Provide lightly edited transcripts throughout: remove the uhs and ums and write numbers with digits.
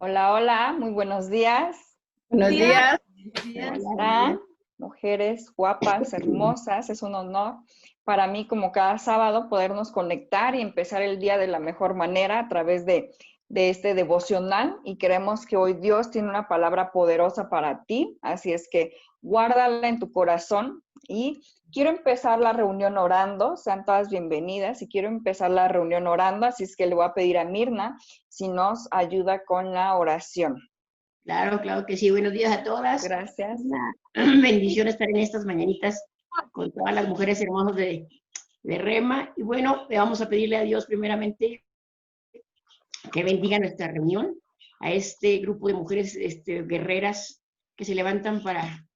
Hola, hola, muy buenos días. Buenos días. ¿Cómo Hola, están? Mujeres guapas, hermosas, es un honor para mí como cada sábado podernos conectar y empezar el día de la mejor manera a través de este devocional y creemos que hoy Dios tiene una palabra poderosa para ti, así es que guárdala en tu corazón y quiero empezar la reunión orando, sean todas bienvenidas y quiero empezar la reunión orando, así es que le voy a pedir a Mirna si nos ayuda con la oración. claro que sí. Buenos días a todas. Gracias. Una bendición estar en estas mañanitas con todas las mujeres hermosas de Rema. Y bueno, le vamos a pedirle a Dios primeramente que bendiga nuestra reunión, a este grupo de mujeres guerreras que se levantan para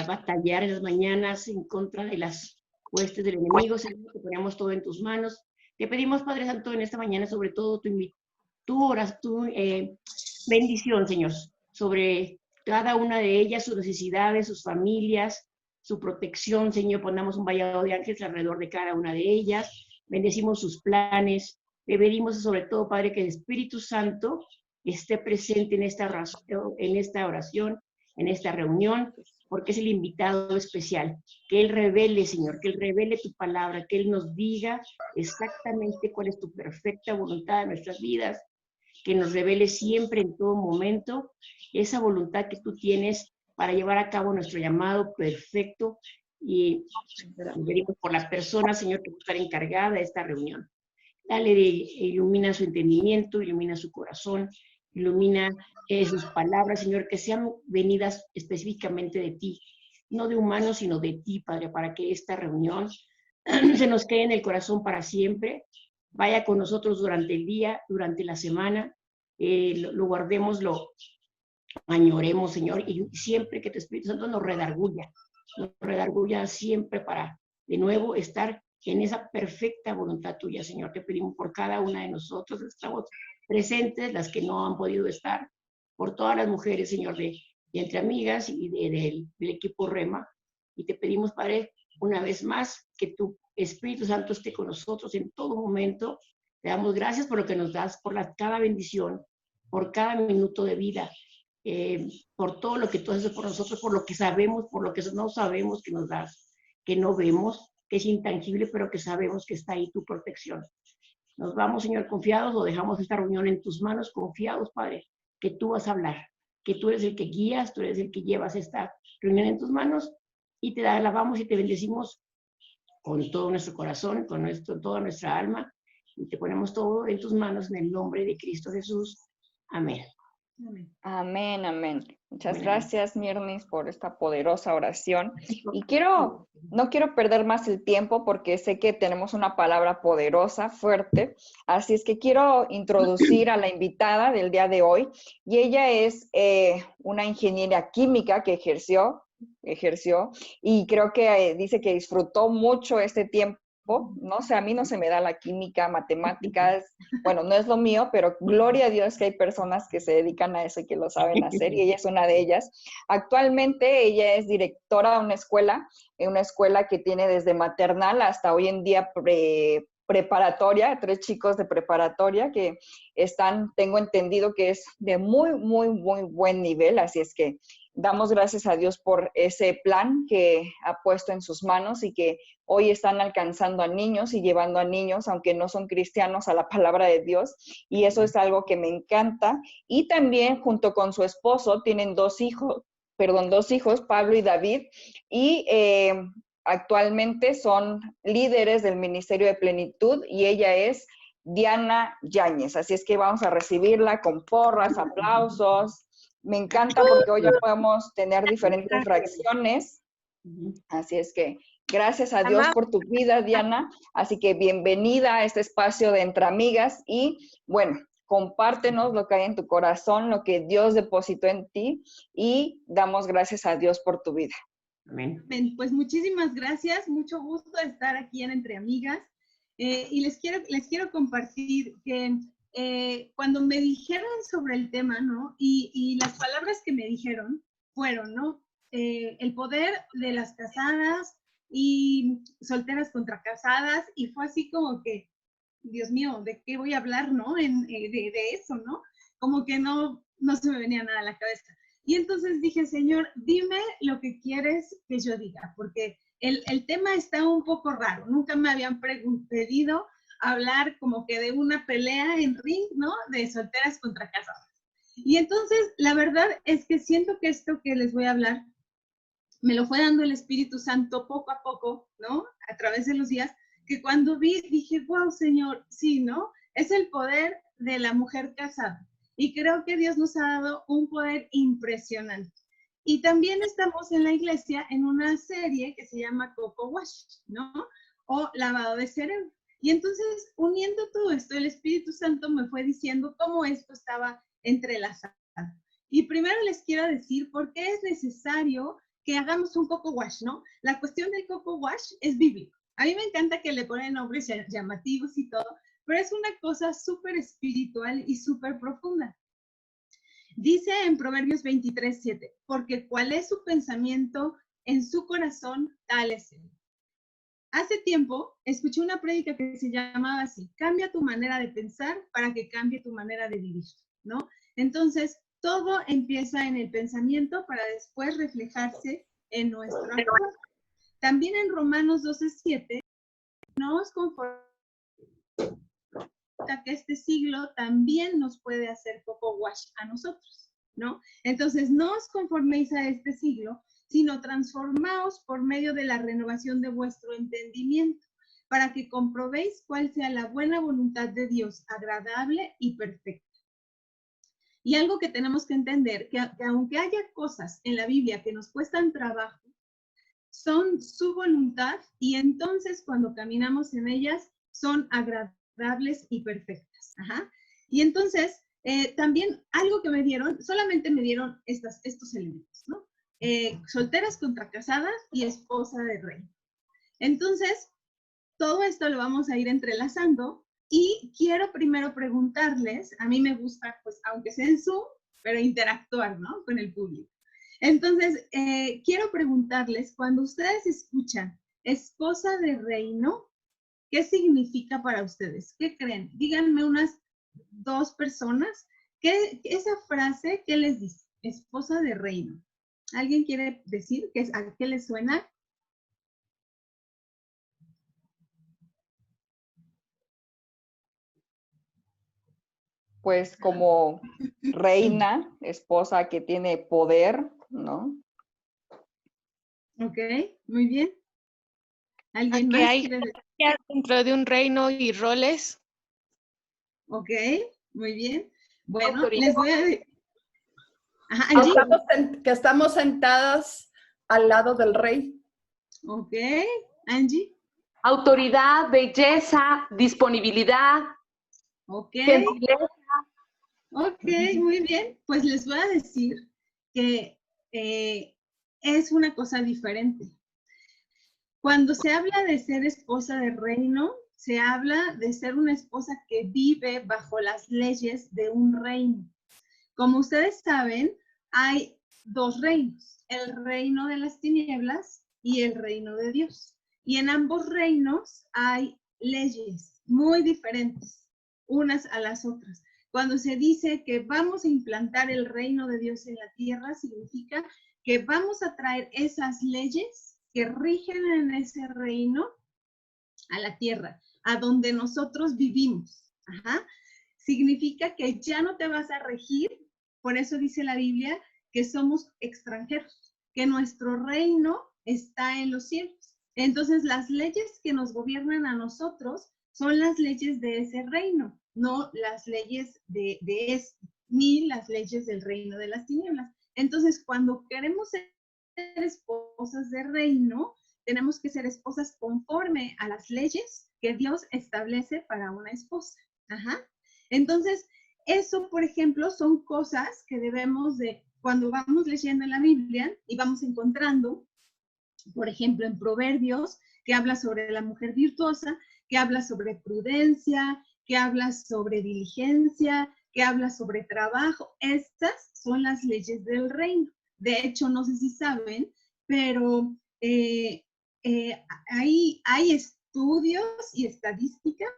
batallar en las mañanas en contra de las huestes del enemigo. Señor, te ponemos todo en tus manos. Te pedimos, Padre Santo, en esta mañana, sobre todo, tu bendición, Señor, sobre cada una de ellas, sus necesidades, sus familias, su protección, Señor. Ponemos un vallado de ángeles alrededor de cada una de ellas. Bendecimos sus planes. Le pedimos, sobre todo, Padre, que el Espíritu Santo esté presente en esta oración, en esta reunión, porque es el invitado especial. Que Él revele, Señor, que Él revele tu palabra, que Él nos diga exactamente cuál es tu perfecta voluntad en nuestras vidas, que nos revele siempre, en todo momento, esa voluntad que tú tienes para llevar a cabo nuestro llamado perfecto. Y pedimos por las personas, Señor, que están encargadas de esta reunión. Dale, ilumina su entendimiento, ilumina su corazón, ilumina sus palabras, Señor, que sean venidas específicamente de ti, no de humanos, sino de ti, Padre, para que esta reunión se nos quede en el corazón para siempre, vaya con nosotros durante el día, durante la semana, lo guardemos, lo añoremos, Señor, y siempre que tu Espíritu Santo nos redarguya siempre para de nuevo estar en esa perfecta voluntad tuya, Señor. Te pedimos por cada una de nosotros, estamos presentes, las que no han podido estar, por todas las mujeres, Señor, de entre amigas y del equipo Rema, y te pedimos, Padre, una vez más, que tu Espíritu Santo esté con nosotros en todo momento. Te damos gracias por lo que nos das, por cada bendición, por cada minuto de vida, por todo lo que tú haces por nosotros, por lo que sabemos, por lo que no sabemos que nos das, que no vemos, que es intangible, pero que sabemos que está ahí tu protección. Nos vamos, Señor, confiados, o dejamos esta reunión en tus manos, confiados, Padre, que tú vas a hablar, que tú eres el que guías, tú eres el que llevas esta reunión en tus manos, y te alabamos y te bendecimos con todo nuestro corazón, con toda nuestra alma, y te ponemos todo en tus manos en el nombre de Cristo Jesús. Amén. Amén, amén. Muchas Bueno, gracias, Mirnis, por esta poderosa oración. Y amén. no quiero perder más el tiempo porque sé que tenemos una palabra poderosa, fuerte. Así es que quiero introducir a la invitada del día de hoy. Y ella es una ingeniera química que ejerció, y creo que dice que disfrutó mucho este tiempo. No sé, a mí no se me da la química, matemáticas, bueno, no es lo mío, pero gloria a Dios que hay personas que se dedican a eso y que lo saben hacer, y ella es una de ellas. Actualmente ella es directora de una escuela, en una escuela que tiene desde maternal hasta hoy en día preparatoria, 3 chicos de preparatoria que están, tengo entendido que es de muy, muy, muy buen nivel, así es que damos gracias a Dios por ese plan que ha puesto en sus manos y que hoy están alcanzando a niños y llevando a niños, aunque no son cristianos, a la palabra de Dios. Y eso es algo que me encanta. Y también junto con su esposo tienen dos hijos, Pablo y David. Y actualmente son líderes del Ministerio de Plenitud y ella es Diana Yáñez. Así es que vamos a recibirla con porras, aplausos. Me encanta porque hoy ya podemos tener diferentes reacciones. Así es que gracias a Dios por tu vida, Diana. Así que bienvenida a este espacio de Entre Amigas y bueno, compártenos lo que hay en tu corazón, lo que Dios depositó en ti y damos gracias a Dios por tu vida. Amén. Pues muchísimas gracias, mucho gusto estar aquí en Entre Amigas. Y les quiero compartir que cuando me dijeron sobre el tema, ¿no? Y las palabras que me dijeron fueron, ¿no? El poder de las casadas y solteras contra casadas, y fue así como que, Dios mío, ¿de qué voy a hablar, no? De eso, ¿no? como que no se me venía nada a la cabeza. Y entonces dije, Señor, dime lo que quieres que yo diga, porque el tema está un poco raro. Nunca me habían pedido hablar como que de una pelea en ring, ¿no? De solteras contra casadas. Y entonces, la verdad es que siento que esto que les voy a hablar me lo fue dando el Espíritu Santo poco a poco, ¿no? A través de los días, que cuando vi, dije, wow, Señor, sí, ¿no? Es el poder de la mujer casada. Y creo que Dios nos ha dado un poder impresionante. Y también estamos en la iglesia en una serie que se llama Coco Wash, ¿no? O lavado de cerebro. Y entonces, uniendo todo esto, el Espíritu Santo me fue diciendo cómo esto estaba entrelazado. Y primero les quiero decir por qué es necesario que hagamos un Coco Wash, ¿no? La cuestión del Coco Wash es bíblico. A mí me encanta que le ponen nombres llamativos y todo, pero es una cosa súper espiritual y súper profunda. Dice en Proverbios 23:7, porque cuál es su pensamiento en su corazón, tal es él. Hace tiempo escuché una prédica que se llamaba así, cambia tu manera de pensar para que cambie tu manera de vivir, ¿no? Entonces, todo empieza en el pensamiento para después reflejarse en nuestro actuar. También en Romanos 12:7, no os conforméis que este siglo también nos puede hacer Coco Wash a nosotros, ¿no? Entonces, no os conforméis a este siglo, sino transformaos por medio de la renovación de vuestro entendimiento, para que comprobéis cuál sea la buena voluntad de Dios, agradable y perfecta. Y algo que tenemos que entender, que aunque haya cosas en la Biblia que nos cuestan trabajo, son su voluntad y entonces cuando caminamos en ellas son agradables y perfectas. Ajá. Y entonces, también algo que me dieron, solamente me dieron estos elementos, ¿no? Solteras contra casadas y esposa de rey. Entonces, todo esto lo vamos a ir entrelazando y quiero primero preguntarles, a mí me gusta, pues, aunque sea en Zoom, pero interactuar, ¿no? Con el público. Entonces, quiero preguntarles, cuando ustedes escuchan esposa de reino, ¿qué significa para ustedes? ¿Qué creen? Díganme unas 2 personas, esa frase, ¿qué les dice? Esposa de reino. ¿Alguien quiere decir a qué les suena? Pues como reina, esposa que tiene poder, ¿no? Ok, muy bien. ¿Alguien Que más hay quiere decir? jerarquía dentro de un reino y roles. Ok, muy bien. Bueno, Autoridad. les voy a decir. Ajá, Angie. Que estamos sentadas al lado del rey. Ok, Angie. Autoridad, belleza, disponibilidad, Ok, gentileza. ok, muy bien. Pues les voy a decir que es una cosa diferente. Cuando se habla de ser esposa de reino, se habla de ser una esposa que vive bajo las leyes de un reino. Como ustedes saben, hay 2 reinos, el reino de las tinieblas y el reino de Dios. Y en ambos reinos hay leyes muy diferentes, unas a las otras. Cuando se dice que vamos a implantar el reino de Dios en la tierra, significa que vamos a traer esas leyes que rigen en ese reino a la tierra, a donde nosotros vivimos. Ajá. Significa que ya no te vas a regir, por eso dice la Biblia que somos extranjeros, que nuestro reino está en los cielos. Entonces, las leyes que nos gobiernan a nosotros son las leyes de ese reino, no las leyes de este, ni las leyes del reino de las tinieblas. Entonces, cuando queremos ser esposas de reino, tenemos que ser esposas conforme a las leyes que Dios establece para una esposa. Ajá. Entonces, eso, por ejemplo, son cosas que debemos de, cuando vamos leyendo en la Biblia y vamos encontrando, por ejemplo, en Proverbios, que habla sobre la mujer virtuosa, que habla sobre prudencia, que habla sobre diligencia, que habla sobre trabajo. Estas son las leyes del reino. De hecho, no sé si saben, pero hay estudios y estadísticas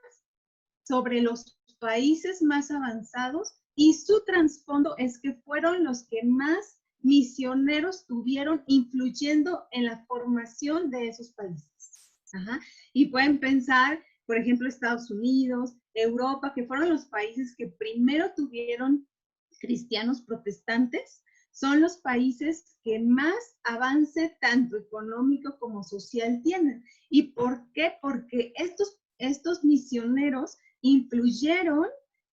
sobre los países más avanzados y su trasfondo es que fueron los que más misioneros tuvieron influyendo en la formación de esos países. Ajá. Y pueden pensar, por ejemplo, Estados Unidos, Europa, que fueron los países que primero tuvieron cristianos protestantes, son los países que más avance tanto económico como social tienen. ¿Y por qué? Porque estos misioneros influyeron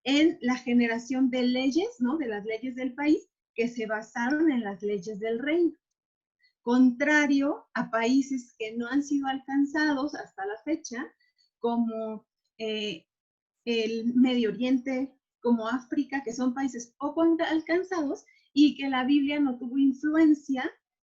en la generación de leyes, ¿no? De las leyes del país, que se basaron en las leyes del reino. Contrario a países que no han sido alcanzados hasta la fecha, como el Medio Oriente, como África, que son países poco alcanzados y que la Biblia no tuvo influencia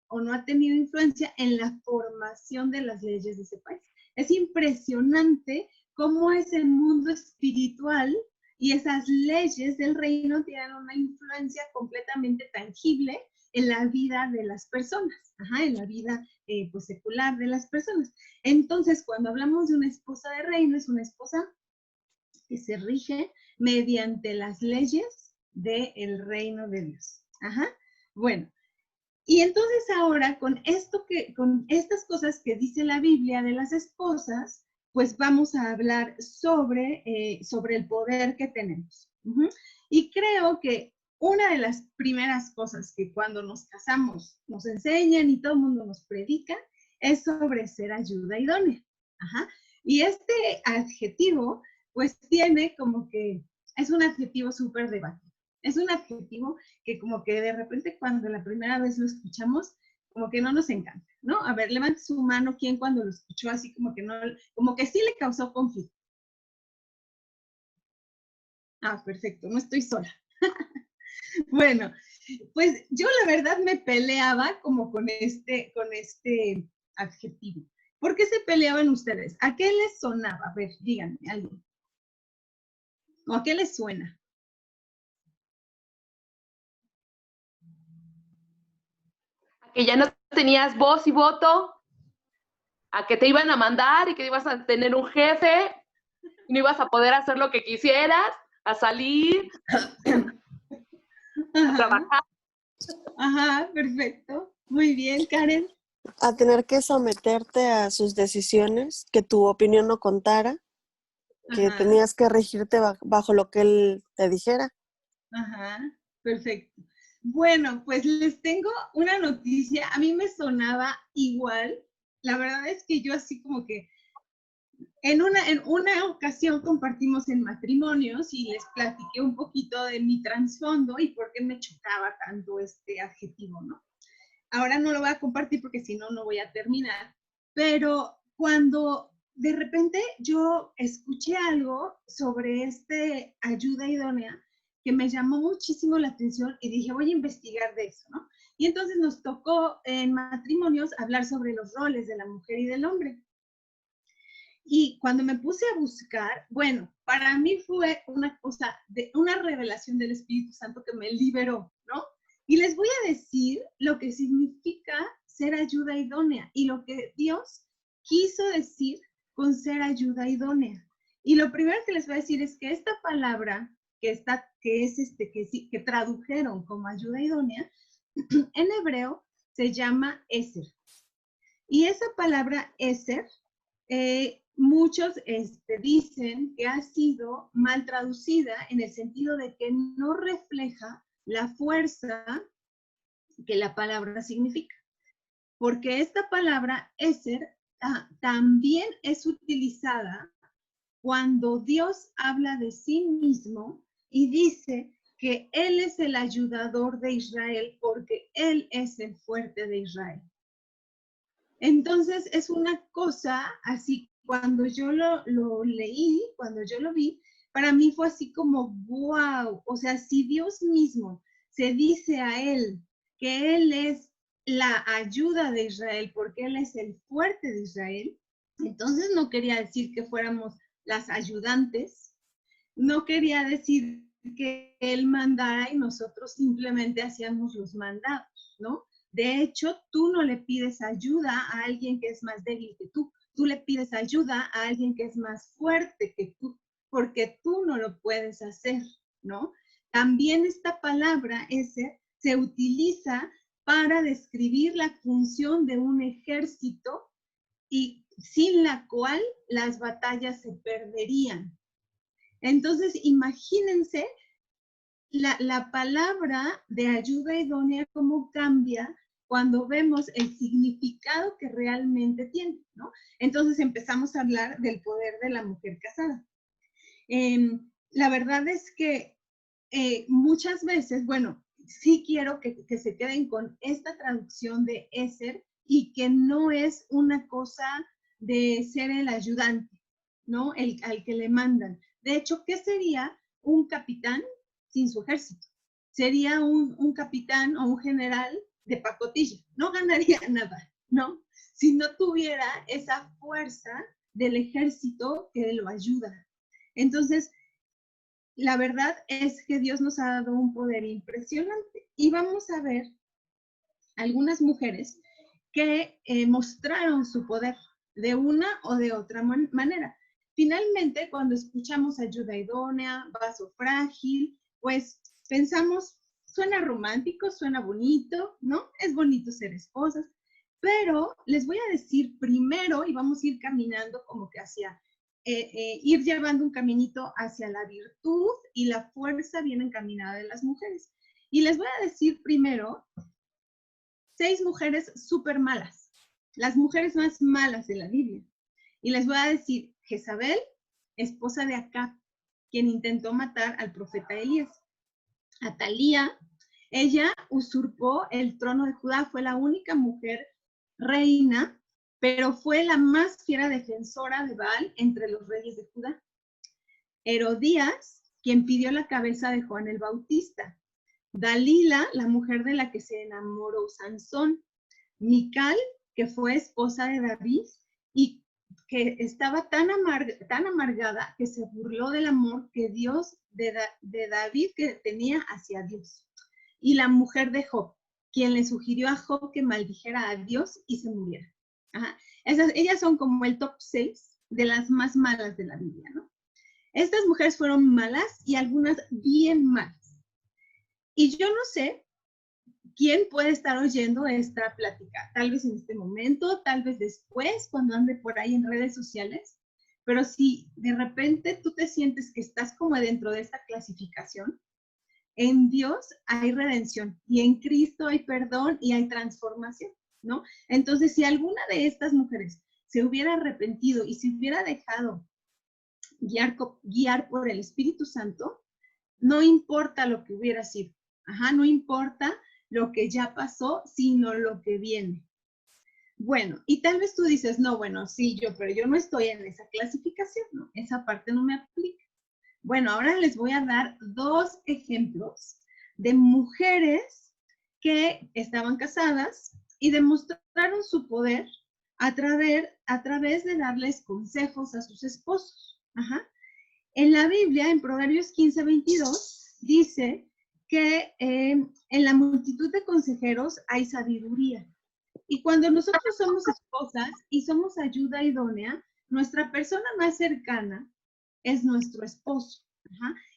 o no ha tenido influencia en la formación de las leyes de ese país. Es impresionante cómo ese mundo espiritual y esas leyes del reino tienen una influencia completamente tangible en la vida de las personas, en la vida pues, secular de las personas. Entonces, cuando hablamos de una esposa de reino, es una esposa que se rige mediante las leyes del reino de Dios. Bueno, y entonces ahora con estas cosas que dice la Biblia de las esposas, pues vamos a hablar sobre el poder que tenemos. Y creo que una de las primeras cosas que cuando nos casamos nos enseñan y todo el mundo nos predica es sobre ser ayuda idónea. Y este adjetivo pues tiene como que, es un adjetivo súper debatido. Es un adjetivo que como que de repente cuando la primera vez lo escuchamos, como que no nos encanta, ¿no? A ver, levante su mano, ¿quién cuando lo escuchó así como que no, como que sí le causó conflicto? Ah, perfecto, no estoy sola. Bueno, pues yo la verdad me peleaba como con este adjetivo. ¿Por qué se peleaban ustedes? ¿A qué les sonaba? A ver, díganme, alguien. ¿O a qué les suena? Que ya no tenías voz y voto, a que te iban a mandar y que ibas a tener un jefe y no ibas a poder hacer lo que quisieras, a salir, a trabajar. Perfecto. Muy bien, Karen. A tener que someterte a sus decisiones, que tu opinión no contara, que tenías que regirte bajo lo que él te dijera. Perfecto. Bueno, pues les tengo una noticia. A mí me sonaba igual. La verdad es que yo así como que en una ocasión compartimos en matrimonios y les platiqué un poquito de mi trasfondo y por qué me chocaba tanto este adjetivo, ¿no? Ahora no lo voy a compartir porque si no, no voy a terminar. Pero cuando de repente yo escuché algo sobre ayuda idónea que me llamó muchísimo la atención y dije, voy a investigar de eso, ¿no? Y entonces nos tocó en matrimonios hablar sobre los roles de la mujer y del hombre. Y cuando me puse a buscar, bueno, para mí fue una cosa, una revelación del Espíritu Santo que me liberó, ¿no? Y les voy a decir lo que significa ser ayuda idónea y lo que Dios quiso decir con ser ayuda idónea. Y lo primero que les voy a decir es que esta palabra que tradujeron como ayuda idónea, en hebreo se llama eser. Y esa palabra eser, muchos dicen que ha sido mal traducida en el sentido de que no refleja la fuerza que la palabra significa. Porque esta palabra eser también es utilizada cuando Dios habla de sí mismo y dice que Él es el ayudador de Israel porque Él es el fuerte de Israel. Entonces es una cosa así, cuando yo lo leí, cuando yo lo vi, para mí fue así como, wow, o sea, si Dios mismo se dice a Él que Él es la ayuda de Israel porque Él es el fuerte de Israel, entonces no quería decir que fuéramos las ayudantes, no quería decir que Él mandara y nosotros simplemente hacíamos los mandados, ¿no? De hecho, tú no le pides ayuda a alguien que es más débil que tú le pides ayuda a alguien que es más fuerte que tú, porque tú no lo puedes hacer, ¿no? también esta palabra Eser se utiliza para describir la función de un ejército y sin la cual las batallas se perderían. Entonces, imagínense la palabra de ayuda idónea, cómo cambia cuando vemos el significado que realmente tiene, ¿no? Entonces empezamos a hablar del poder de la mujer casada. La verdad es que muchas veces, bueno, sí quiero que se queden con esta traducción de Eser y que no es una cosa de ser el ayudante, ¿no? Al que le mandan. De hecho, ¿qué sería un capitán sin su ejército? Sería un capitán o un general de pacotilla. No ganaría nada, ¿no? Si no tuviera esa fuerza del ejército que lo ayuda. Entonces, la verdad es que Dios nos ha dado un poder impresionante. Y vamos a ver algunas mujeres que mostraron su poder de una o de otra manera. Finalmente, cuando escuchamos ayuda idónea, vaso frágil, pues pensamos, suena romántico, suena bonito, ¿no? Es bonito ser esposas, pero les voy a decir primero, y vamos a ir caminando como que hacia, ir llevando un caminito hacia la virtud y la fuerza bien encaminada de las mujeres. Y les voy a decir primero 6 mujeres súper malas, las mujeres más malas de la Biblia. Y les voy a decir, Jezabel, esposa de Acab, quien intentó matar al profeta Elías. Atalía, ella usurpó el trono de Judá, fue la única mujer reina, pero fue la más fiera defensora de Baal entre los reyes de Judá. Herodías, quien pidió la cabeza de Juan el Bautista. Dalila, la mujer de la que se enamoró Sansón. Mical, que fue esposa de David y que estaba tan amargada que se burló del amor que Dios de David que tenía hacia Dios. Y la mujer de Job, quien le sugirió a Job que maldijera a Dios y se muriera. Ajá. Ellas son como el top 6 de las más malas de la Biblia, ¿no? Estas mujeres fueron malas y algunas bien malas. Y yo no sé quién puede estar oyendo esta plática, tal vez en este momento, tal vez después, cuando ande por ahí en redes sociales, pero si de repente tú te sientes que estás como dentro de esta clasificación, en Dios hay redención y en Cristo hay perdón y hay transformación, ¿no? Entonces, si alguna de estas mujeres se hubiera arrepentido y se hubiera dejado guiar por el Espíritu Santo, no importa lo que hubiera sido, no importa lo que ya pasó, sino lo que viene. Bueno, y tal vez tú dices, no, bueno, sí, pero yo no estoy en esa clasificación, ¿no? Esa parte no me aplica. Bueno, ahora les voy a dar 2 ejemplos de mujeres que estaban casadas y demostraron su poder a través de darles consejos a sus esposos. En la Biblia, en Proverbios 15:22, dice que en la multitud de consejeros hay sabiduría. Y cuando nosotros somos esposas y somos ayuda idónea, nuestra persona más cercana es nuestro esposo.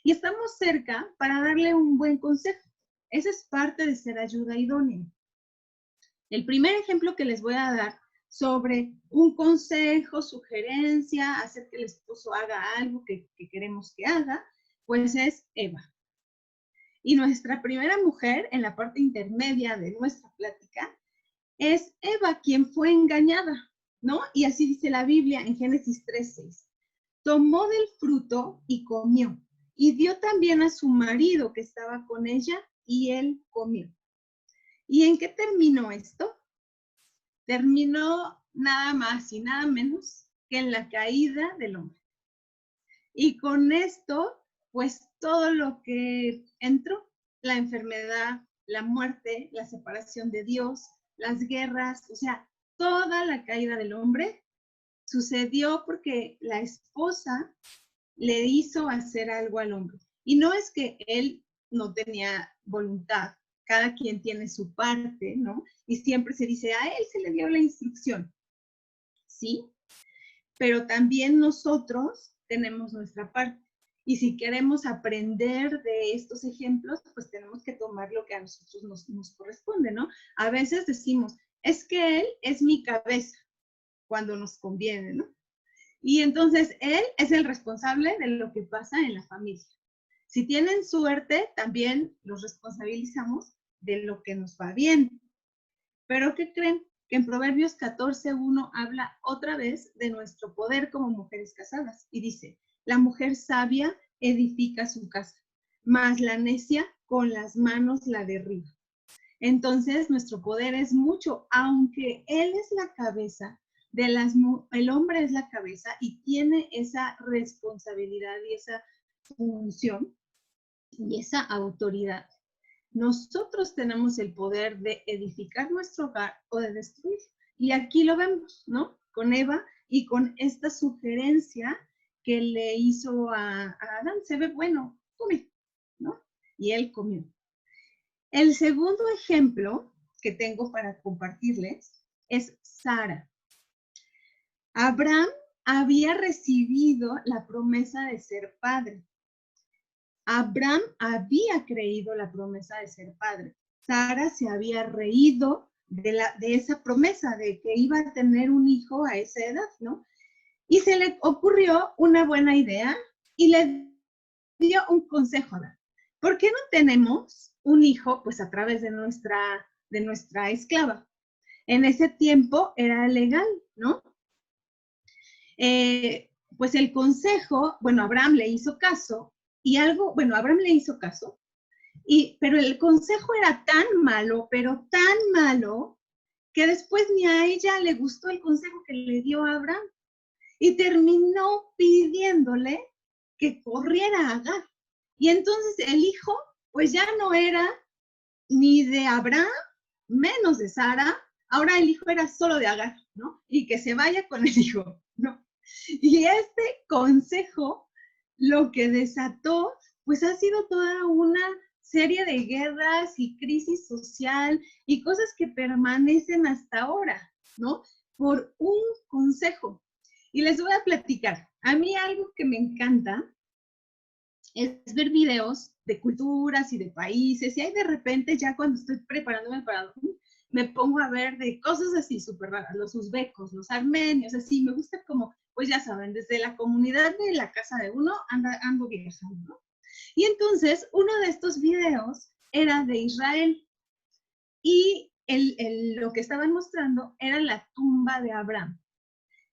Y estamos cerca para darle un buen consejo. Esa es parte de ser ayuda idónea. El primer ejemplo que les voy a dar sobre un consejo, sugerencia, hacer que el esposo haga algo que queremos que haga, pues es Eva. Y nuestra primera mujer, en la parte intermedia de nuestra plática, es Eva, quien fue engañada, ¿no? Y así dice la Biblia en Génesis 3:6. Tomó del fruto y comió, y dio también a su marido que estaba con ella, y él comió. ¿Y en qué terminó esto? Terminó nada más y nada menos que en la caída del hombre. Y con esto, pues todo lo que entró, la enfermedad, la muerte, la separación de Dios, las guerras, o sea, toda la caída del hombre sucedió porque la esposa le hizo hacer algo al hombre. Y no es que él no tenía voluntad, cada quien tiene su parte, ¿no? Y siempre se dice, a él se le dio la instrucción, ¿sí? Pero también nosotros tenemos nuestra parte. Y si queremos aprender de estos ejemplos, pues tenemos que tomar lo que a nosotros nos corresponde, ¿no? A veces decimos, es que él es mi cabeza, cuando nos conviene, ¿no? Y entonces él es el responsable de lo que pasa en la familia. Si tienen suerte, también los responsabilizamos de lo que nos va bien. Pero ¿qué creen? Que en Proverbios 14:1 habla otra vez de nuestro poder como mujeres casadas. Y dice, la mujer sabia edifica su casa, mas la necia con las manos la derriba. Entonces, nuestro poder es mucho, aunque él es la cabeza, el hombre es la cabeza y tiene esa responsabilidad y esa función y esa autoridad. Nosotros tenemos el poder de edificar nuestro hogar o de destruir. Y aquí lo vemos, ¿no? Con Eva y con esta sugerencia que le hizo a Adán. Se ve bueno, come, ¿no? Y él comió. El segundo ejemplo que tengo para compartirles es Sara. Abraham había recibido la promesa de ser padre. Abraham había creído la promesa de ser padre. Sara se había reído de esa promesa de que iba a tener un hijo a esa edad, ¿no? Y se le ocurrió una buena idea y le dio un consejo a Abraham. ¿Por qué no tenemos un hijo, pues a través de nuestra esclava? En ese tiempo era legal, ¿no? Pues el consejo, bueno, Abraham le hizo caso, Abraham le hizo caso, pero el consejo era tan malo, pero tan malo, que después ni a ella le gustó el consejo que le dio a Abraham, y terminó pidiéndole que corriera a Agar. Y entonces el hijo, pues ya no era ni de Abraham, menos de Sara, ahora el hijo era solo de Agar, ¿no? Y que se vaya con el hijo, ¿no? Y este consejo lo que desató, pues ha sido toda una serie de guerras y crisis social y cosas que permanecen hasta ahora, ¿no? Por un consejo. Y les voy a platicar. A mí algo que me encanta es ver videos de culturas y de países, y ahí de repente ya cuando estoy preparándome para dormir, me pongo a ver de cosas así súper raras, los uzbecos, los armenios, así, me gusta como, pues ya saben, desde la comunidad de la casa de uno ando viajando, ¿no? Y entonces, uno de estos videos era de Israel, y lo que estaban mostrando era la tumba de Abraham.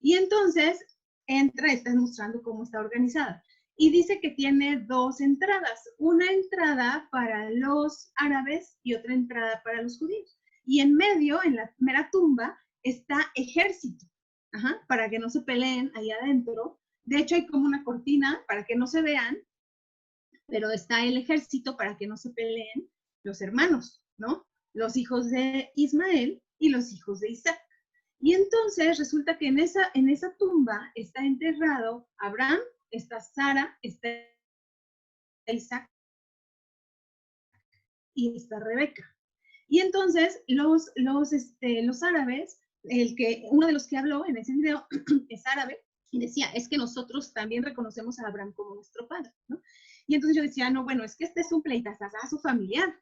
Y entonces, están mostrando cómo está organizada. Y dice que tiene dos entradas, una entrada para los árabes y otra entrada para los judíos. Y en medio, en la mera tumba, está ejército, para que no se peleen ahí adentro. De hecho, hay como una cortina para que no se vean, pero está el ejército para que no se peleen los hermanos, ¿no? Los hijos de Ismael y los hijos de Isaac. Y entonces resulta que en esa tumba está enterrado Abraham, está Sara, está Isaac y está Rebeca. Y entonces los árabes, uno de los que habló en ese video es árabe, y decía, es que nosotros también reconocemos a Abraham como nuestro padre, ¿no? Y entonces yo decía, no, bueno, es que este es un pleitazazo familiar,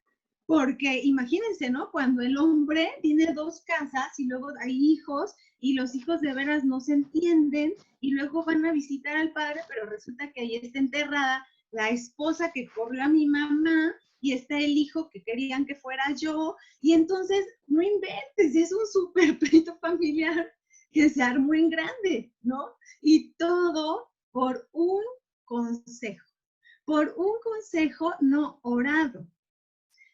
porque imagínense, ¿no? Cuando el hombre tiene dos casas y luego hay hijos, y los hijos de veras no se entienden, y luego van a visitar al padre, pero resulta que ahí está enterrada la esposa que corrió a mi mamá, y está el hijo que querían que fuera yo, y entonces, no inventes, es un súper pleito familiar que se armó en grande, ¿no? Y todo por un consejo no orado,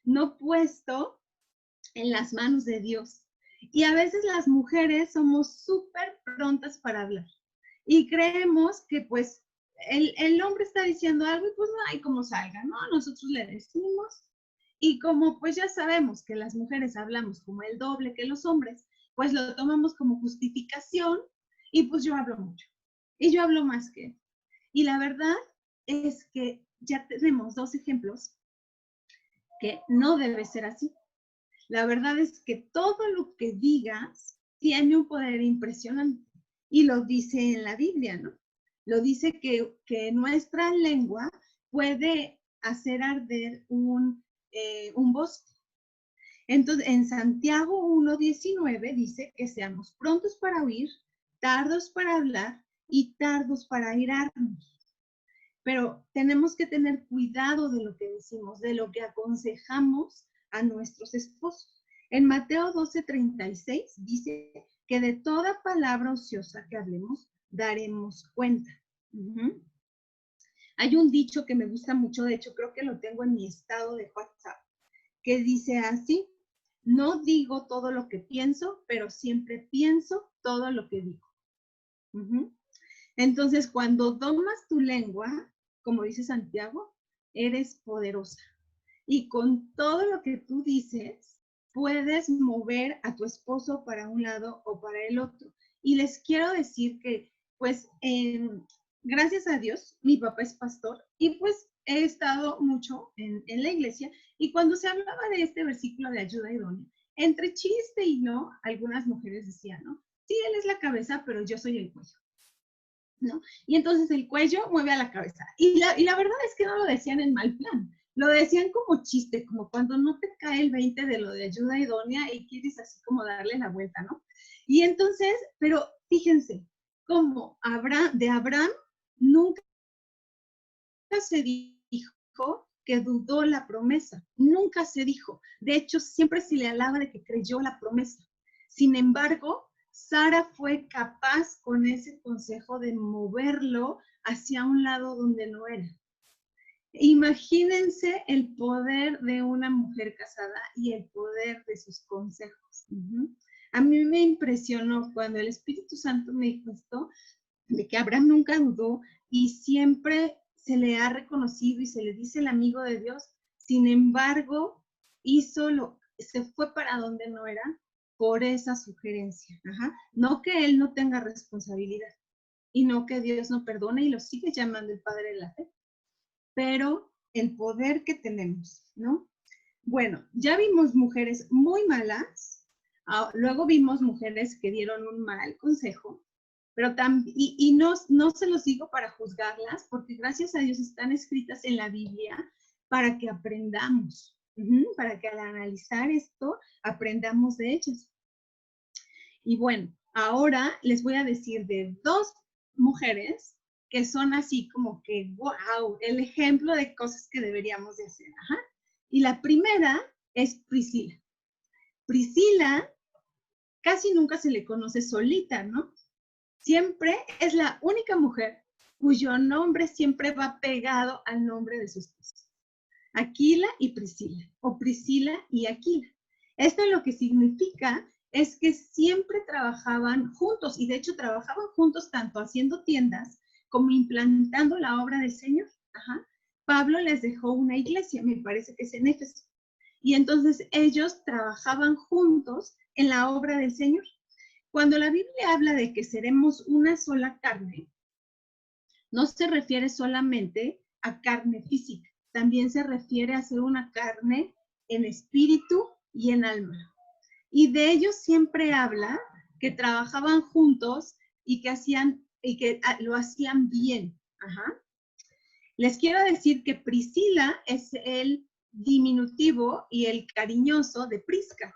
no puesto en las manos de Dios. Y a veces las mujeres somos súper prontas para hablar y creemos que pues el hombre está diciendo algo y pues no hay como salga, ¿no? Nosotros le decimos, y como pues ya sabemos que las mujeres hablamos como el doble que los hombres, pues lo tomamos como justificación, y pues yo hablo mucho y yo hablo más que él. Y la verdad es que ya tenemos dos ejemplos que no debe ser así. La verdad es que todo lo que digas tiene un poder impresionante, y lo dice en la Biblia, ¿no? Lo dice que nuestra lengua puede hacer arder un bosque. Entonces, en Santiago 1:19 dice que seamos prontos para oír, tardos para hablar y tardos para airarnos. Pero tenemos que tener cuidado de lo que decimos, de lo que aconsejamos a nuestros esposos. En Mateo 12:36 dice que de toda palabra ociosa que hablemos, daremos cuenta. Hay un dicho que me gusta mucho, de hecho creo que lo tengo en mi estado de WhatsApp, que dice así: no digo todo lo que pienso, pero siempre pienso todo lo que digo. Entonces, cuando domas tu lengua, como dice Santiago, eres poderosa. Y con todo lo que tú dices, puedes mover a tu esposo para un lado o para el otro. Y les quiero decir que, pues, gracias a Dios, mi papá es pastor y pues he estado mucho en la iglesia. Y cuando se hablaba de este versículo de ayuda idónea, entre chiste y no, algunas mujeres decían, ¿no? Sí, él es la cabeza, pero yo soy el cuello, ¿no? Y entonces el cuello mueve a la cabeza. Y la verdad es que no lo decían en mal plan. Lo decían como chiste, como cuando no te cae el 20 de lo de ayuda idónea y quieres así como darle la vuelta, ¿no? Y entonces, pero fíjense, como de Abraham nunca se dijo que dudó la promesa, nunca se dijo. De hecho, siempre se le alaba de que creyó la promesa. Sin embargo, Sara fue capaz con ese consejo de moverlo hacia un lado donde no era. Imagínense el poder de una mujer casada y el poder de sus consejos. A mí me impresionó cuando el Espíritu Santo me dijo esto, de que Abraham nunca dudó y siempre se le ha reconocido y se le dice el amigo de Dios. Sin embargo, se fue para donde no era por esa sugerencia. No que él no tenga responsabilidad y no que Dios no perdone y lo sigue llamando el Padre de la Fe, pero el poder que tenemos, ¿no? Bueno, ya vimos mujeres muy malas, luego vimos mujeres que dieron un mal consejo, pero también, no se los digo para juzgarlas, porque gracias a Dios están escritas en la Biblia para que aprendamos, para que al analizar esto aprendamos de ellas. Y bueno, ahora les voy a decir de dos mujeres que son así como que, wow, el ejemplo de cosas que deberíamos de hacer. Y la primera es Priscila. Priscila casi nunca se le conoce solita, ¿no? Siempre es la única mujer cuyo nombre siempre va pegado al nombre de su esposo. Aquila y Priscila, o Priscila y Aquila. Esto lo que significa es que siempre trabajaban juntos, y de hecho trabajaban juntos tanto haciendo tiendas como implantando la obra del Señor. Pablo les dejó una iglesia, me parece que es en Éfeso, y entonces ellos trabajaban juntos en la obra del Señor. Cuando la Biblia habla de que seremos una sola carne, no se refiere solamente a carne física, también se refiere a ser una carne en espíritu y en alma. Y de ellos siempre habla que trabajaban juntos y que lo hacían bien. Les quiero decir que Priscila es el diminutivo y el cariñoso de Prisca.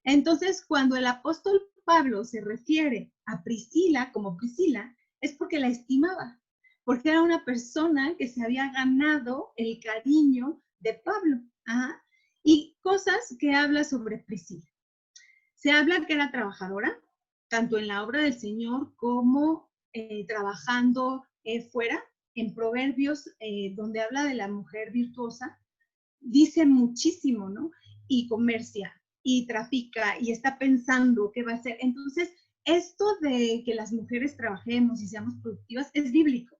Entonces, cuando el apóstol Pablo se refiere a Priscila como Priscila, es porque la estimaba, porque era una persona que se había ganado el cariño de Pablo. Y cosas que habla sobre Priscila. Se habla que era trabajadora, tanto en la obra del Señor como trabajando fuera. En Proverbios, donde habla de la mujer virtuosa, dice muchísimo, ¿no? Y comercia, y trafica, y está pensando qué va a hacer. Entonces, esto de que las mujeres trabajemos y seamos productivas es bíblico.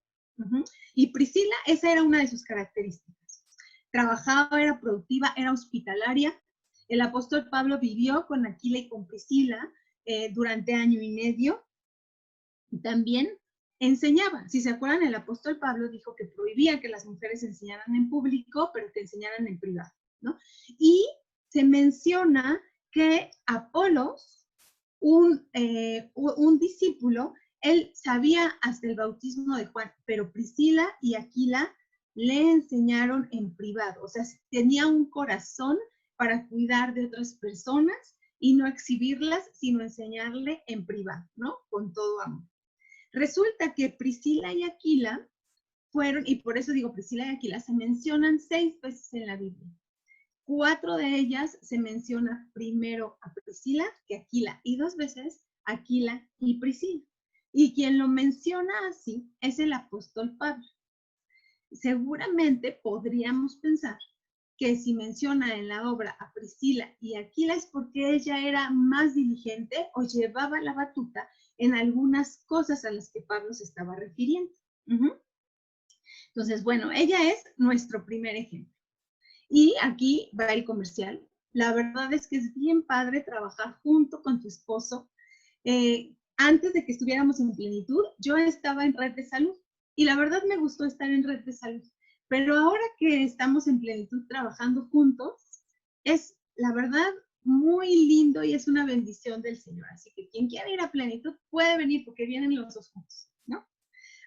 Y Priscila, esa era una de sus características. Trabajaba, era productiva, era hospitalaria. El apóstol Pablo vivió con Aquila y con Priscila durante 1 año y medio. Y también enseñaba. Si se acuerdan, el apóstol Pablo dijo que prohibía que las mujeres enseñaran en público, pero que enseñaran en privado, ¿no? Y se menciona que Apolos, un discípulo, él sabía hasta el bautismo de Juan, pero Priscila y Aquila le enseñaron en privado, o sea, tenía un corazón para cuidar de otras personas y no exhibirlas, sino enseñarle en privado, ¿no? Con todo amor. Resulta que Priscila y Aquila fueron, y por eso digo Priscila y Aquila, se mencionan 6 veces en la Biblia. 4 de ellas se menciona primero a Priscila que Aquila, y 2 veces Aquila y Priscila. Y quien lo menciona así es el apóstol Pablo. Seguramente podríamos pensar que si menciona en la obra a Priscila y Aquila es porque ella era más diligente o llevaba la batuta en algunas cosas a las que Pablo se estaba refiriendo. Entonces, bueno, ella es nuestro primer ejemplo. Y aquí va el comercial. La verdad es que es bien padre trabajar junto con tu esposo. Antes de que estuviéramos en Plenitud, yo estaba en Red de Salud y la verdad me gustó estar en Red de Salud. Pero ahora que estamos en Plenitud trabajando juntos, es la verdad muy lindo y es una bendición del Señor. Así que quien quiera ir a Plenitud puede venir porque vienen los 2 juntos, ¿no?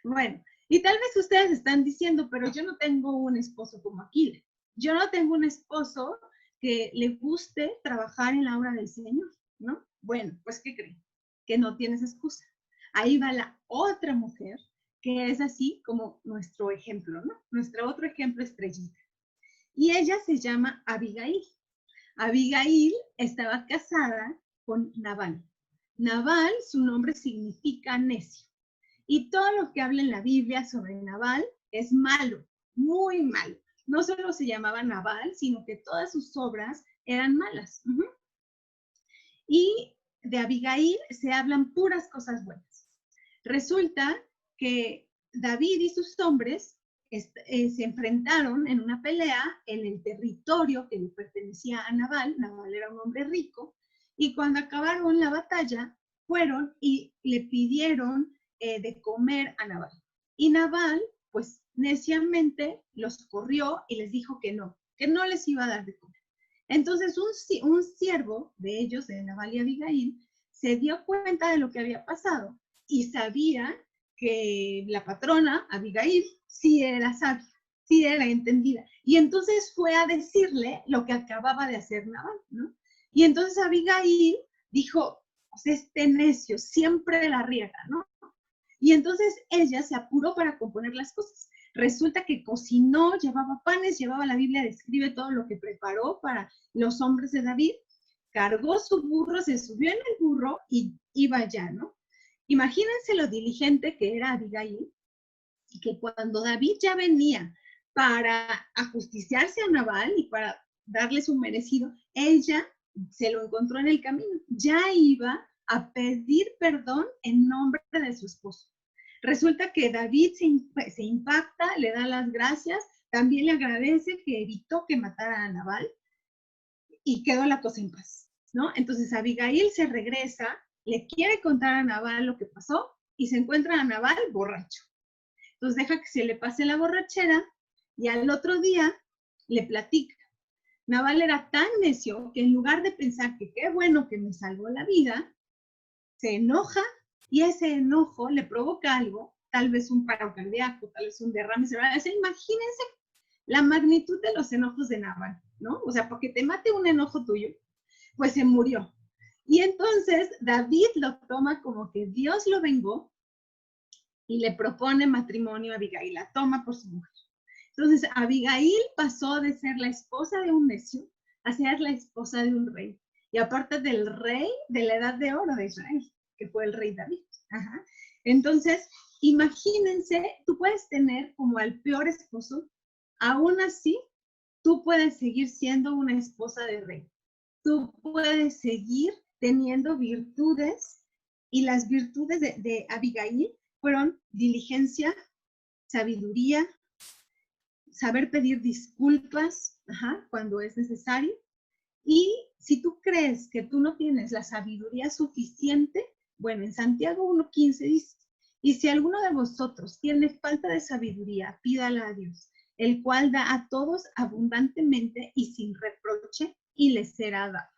Bueno, y tal vez ustedes están diciendo, pero yo no tengo un esposo como Aquila. Yo no tengo un esposo que le guste trabajar en la obra del Señor, ¿no? Bueno, pues ¿qué creen? Que no tienes excusa. Ahí va la otra mujer que es así como nuestro ejemplo, ¿no? Nuestro otro ejemplo estrellita. Y ella se llama Abigail. Abigail estaba casada con Nabal. Nabal, su nombre significa necio. Y todo lo que habla en la Biblia sobre Nabal es malo, muy malo. No solo se llamaba Nabal, sino que todas sus obras eran malas. Y de Abigail se hablan puras cosas buenas. Resulta que David y sus hombres se enfrentaron en una pelea en el territorio que le pertenecía a Nabal. Nabal era un hombre rico. Y cuando acabaron la batalla, fueron y le pidieron de comer a Nabal. Y Nabal, pues neciamente los corrió y les dijo que no les iba a dar de comer. Entonces un siervo de ellos, de Nabal y Abigail, se dio cuenta de lo que había pasado y sabía que la patrona, Abigail, sí era sabia, sí era entendida. Y entonces fue a decirle lo que acababa de hacer Nabal, ¿no? Y entonces Abigail dijo, pues este necio siempre la riega, ¿no? Y entonces ella se apuró para componer las cosas. Resulta que cocinó, llevaba panes, llevaba la Biblia, describe todo lo que preparó para los hombres de David, cargó su burro, se subió en el burro y iba allá, ¿no? Imagínense lo diligente que era Abigail, y que cuando David ya venía para ajusticiarse a Nabal y para darle su merecido, ella se lo encontró en el camino, ya iba a pedir perdón en nombre de su esposo. Resulta que David se impacta, le da las gracias, también le agradece que evitó que matara a Nabal y quedó la cosa en paz, ¿no? Entonces Abigail se regresa, le quiere contar a Nabal lo que pasó y se encuentra a Nabal borracho. Entonces deja que se le pase la borrachera y al otro día le platica. Nabal era tan necio que en lugar de pensar que qué bueno que me salvó la vida, se enoja y ese enojo le provoca algo, tal vez un paro cardíaco, tal vez un derrame cerebral. O sea, imagínense la magnitud de los enojos de Nabal, ¿no? O sea, porque te mate un enojo tuyo, pues se murió. Y entonces David lo toma como que Dios lo vengó y le propone matrimonio a Abigail, la toma por su mujer. Entonces Abigail pasó de ser la esposa de un necio a ser la esposa de un rey. Y aparte del rey de la edad de oro de Israel, que fue el rey David. Ajá. Entonces, imagínense, tú puedes tener como al peor esposo, aún así, tú puedes seguir siendo una esposa de rey. Tú puedes seguir teniendo virtudes, y las virtudes de Abigail fueron diligencia, sabiduría, saber pedir disculpas cuando es necesario. Y si tú crees que tú no tienes la sabiduría suficiente, bueno, en Santiago 1:15 dice, y si alguno de vosotros tiene falta de sabiduría, pídala a Dios, el cual da a todos abundantemente y sin reproche, y les será dado.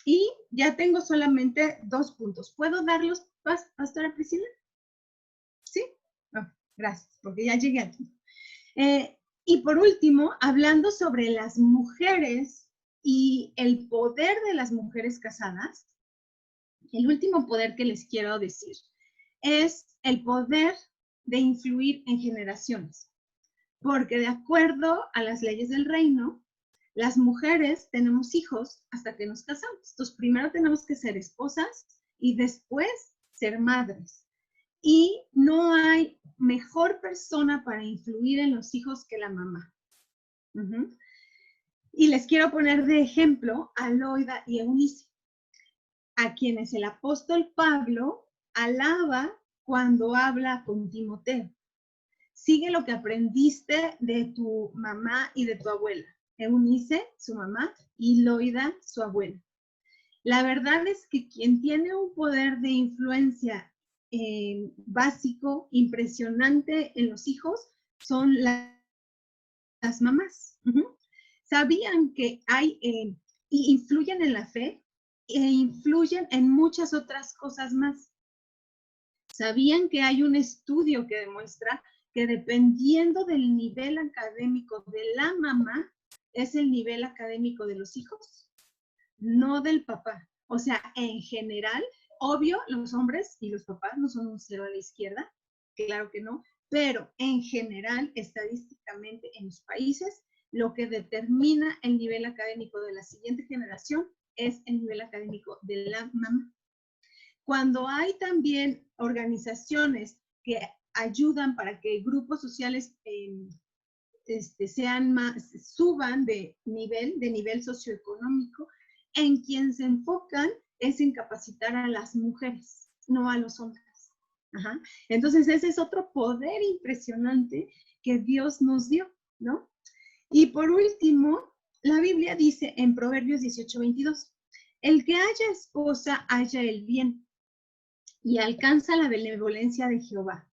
Y ya tengo solamente 2 puntos. ¿Puedo darlos, Pastora Priscila? ¿Sí? Oh, gracias, porque ya llegué aquí. Y por último, hablando sobre las mujeres y el poder de las mujeres casadas, el último poder que les quiero decir es el poder de influir en generaciones. Porque de acuerdo a las leyes del reino, las mujeres tenemos hijos hasta que nos casamos. Entonces, primero tenemos que ser esposas y después ser madres. Y no hay mejor persona para influir en los hijos que la mamá. Y les quiero poner de ejemplo a Loida y Eunice, a quienes el apóstol Pablo alaba cuando habla con Timoteo. Sigue lo que aprendiste de tu mamá y de tu abuela. Eunice, su mamá, y Loida, su abuela. La verdad es que quien tiene un poder de influencia básico, impresionante en los hijos, son las mamás. ¿Sabían que hay, y influyen en la fe, e influyen en muchas otras cosas más? ¿Sabían que hay un estudio que demuestra que dependiendo del nivel académico de la mamá, es el nivel académico de los hijos? No del papá. O sea, en general, obvio, los hombres y los papás no son un cero a la izquierda, claro que no, pero en general, estadísticamente en los países, lo que determina el nivel académico de la siguiente generación es el nivel académico de la mamá. Cuando hay también organizaciones que ayudan para que grupos sociales suban de nivel socioeconómico, en quien se enfocan es en capacitar a las mujeres, no a los hombres. Entonces ese es otro poder impresionante que Dios nos dio, ¿no? Y por último, la Biblia dice en Proverbios 18:22, el que haya esposa halla el bien y alcanza la benevolencia de Jehová.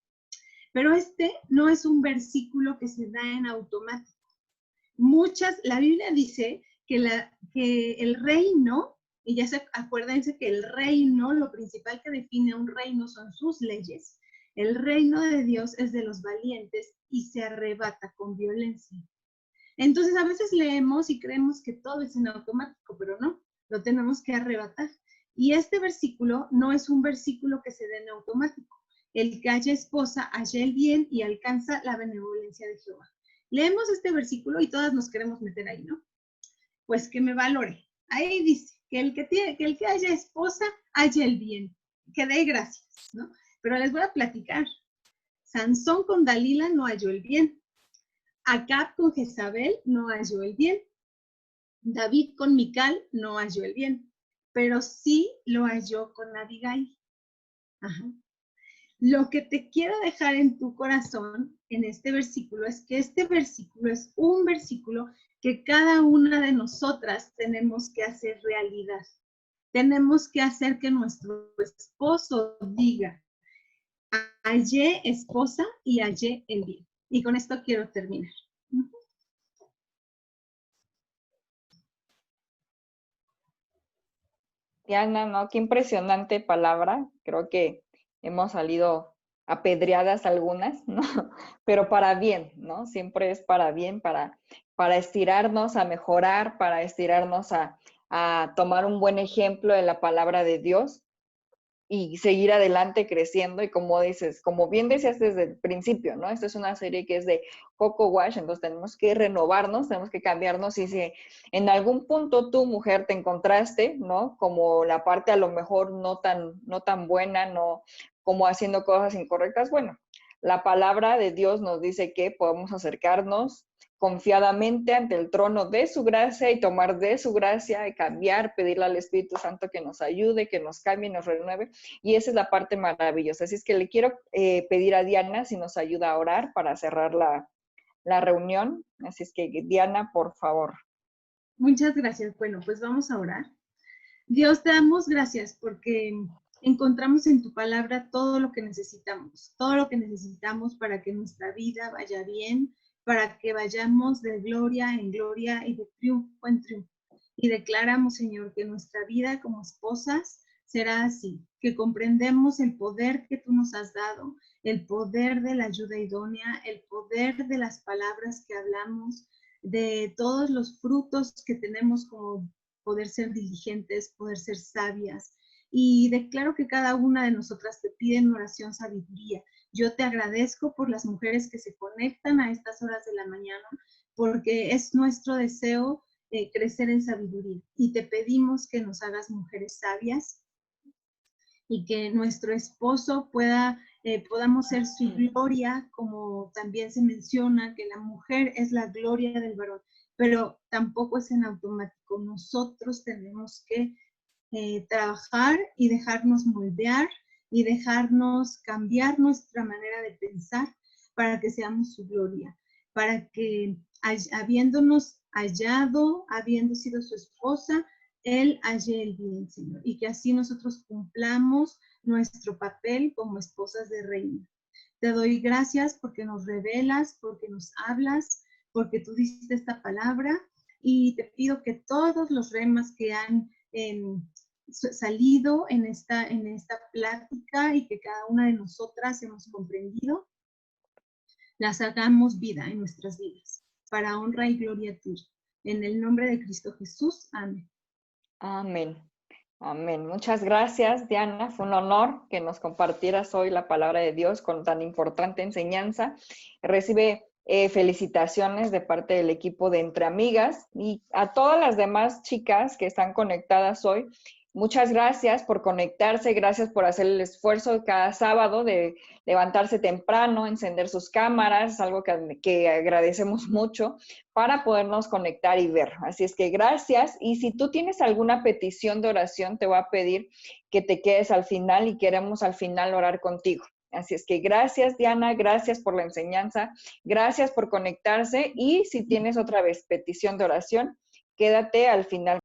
Pero este no es un versículo que se da en automático. La Biblia dice que el reino, y ya acuérdense que el reino, lo principal que define un reino son sus leyes. El reino de Dios es de los valientes y se arrebata con violencia. Entonces a veces leemos y creemos que todo es en automático, pero no, lo tenemos que arrebatar. Y este versículo no es un versículo que se dé en automático. El que haya esposa halla el bien y alcanza la benevolencia de Jehová. Leemos este versículo y todas nos queremos meter ahí, ¿no? Pues que me valore. Ahí dice que el que haya esposa halla el bien. Que dé gracias, ¿no? Pero les voy a platicar. Sansón con Dalila no halló el bien. Acab con Jezabel no halló el bien. David con Mical no halló el bien, pero sí lo halló con Abigail. Lo que te quiero dejar en tu corazón en este versículo es que este versículo es un versículo que cada una de nosotras tenemos que hacer realidad. Tenemos que hacer que nuestro esposo diga, hallé esposa y hallé el bien. Y con esto quiero terminar. Diana, ¿no? Qué impresionante palabra. Creo que hemos salido apedreadas algunas, ¿no? Pero para bien, ¿no? Siempre es para bien, para estirarnos a mejorar, para estirarnos a tomar un buen ejemplo de la palabra de Dios y seguir adelante creciendo. Y como dices, como bien decías desde el principio, ¿no? Esta es una serie que es de Coco Wash, entonces tenemos que renovarnos, tenemos que cambiarnos. Y si en algún punto tú, mujer, te encontraste, ¿no? Como la parte a lo mejor no tan buena, no como haciendo cosas incorrectas, bueno, la palabra de Dios nos dice que podemos acercarnos confiadamente ante el trono de su gracia y tomar de su gracia y cambiar, pedirle al Espíritu Santo que nos ayude, que nos cambie, nos renueve. Y esa es la parte maravillosa. Así es que le quiero pedir a Diana si nos ayuda a orar para cerrar la reunión. Así es que Diana, por favor. Muchas gracias. Bueno, pues vamos a orar. Dios, te damos gracias porque encontramos en tu palabra todo lo que necesitamos para que nuestra vida vaya bien, para que vayamos de gloria en gloria y de triunfo en triunfo. Y declaramos, Señor, que nuestra vida como esposas será así, que comprendemos el poder que tú nos has dado, el poder de la ayuda idónea, el poder de las palabras que hablamos, de todos los frutos que tenemos como poder ser diligentes, poder ser sabias. Y declaro que cada una de nosotras te pide en oración sabiduría. Yo te agradezco por las mujeres que se conectan a estas horas de la mañana, porque es nuestro deseo crecer en sabiduría. Y te pedimos que nos hagas mujeres sabias y que nuestro esposo podamos ser su gloria, como también se menciona que la mujer es la gloria del varón, pero tampoco es en automático. Nosotros tenemos que trabajar y dejarnos moldear y dejarnos cambiar nuestra manera de pensar para que seamos su gloria, para que habiéndonos hallado, habiendo sido su esposa, él halle el bien, Señor, y que así nosotros cumplamos nuestro papel como esposas de reino. Te doy gracias porque nos revelas, porque nos hablas, porque tú diste esta palabra, y te pido que todos los remas que han salido en esta plática y que cada una de nosotras hemos comprendido, las hagamos vida en nuestras vidas, para honra y gloria tuya. En el nombre de Cristo Jesús, amén. Amén. Amén. Muchas gracias, Diana. Fue un honor que nos compartieras hoy la palabra de Dios con tan importante enseñanza. Recibe felicitaciones de parte del equipo de Entre Amigas y a todas las demás chicas que están conectadas hoy. Muchas gracias por conectarse, gracias por hacer el esfuerzo cada sábado de levantarse temprano, encender sus cámaras, es algo que agradecemos mucho para podernos conectar y ver. Así es que gracias. Y si tú tienes alguna petición de oración, te voy a pedir que te quedes al final y queremos al final orar contigo. Así es que gracias, Diana, gracias por la enseñanza, gracias por conectarse y si tienes otra vez petición de oración, quédate al final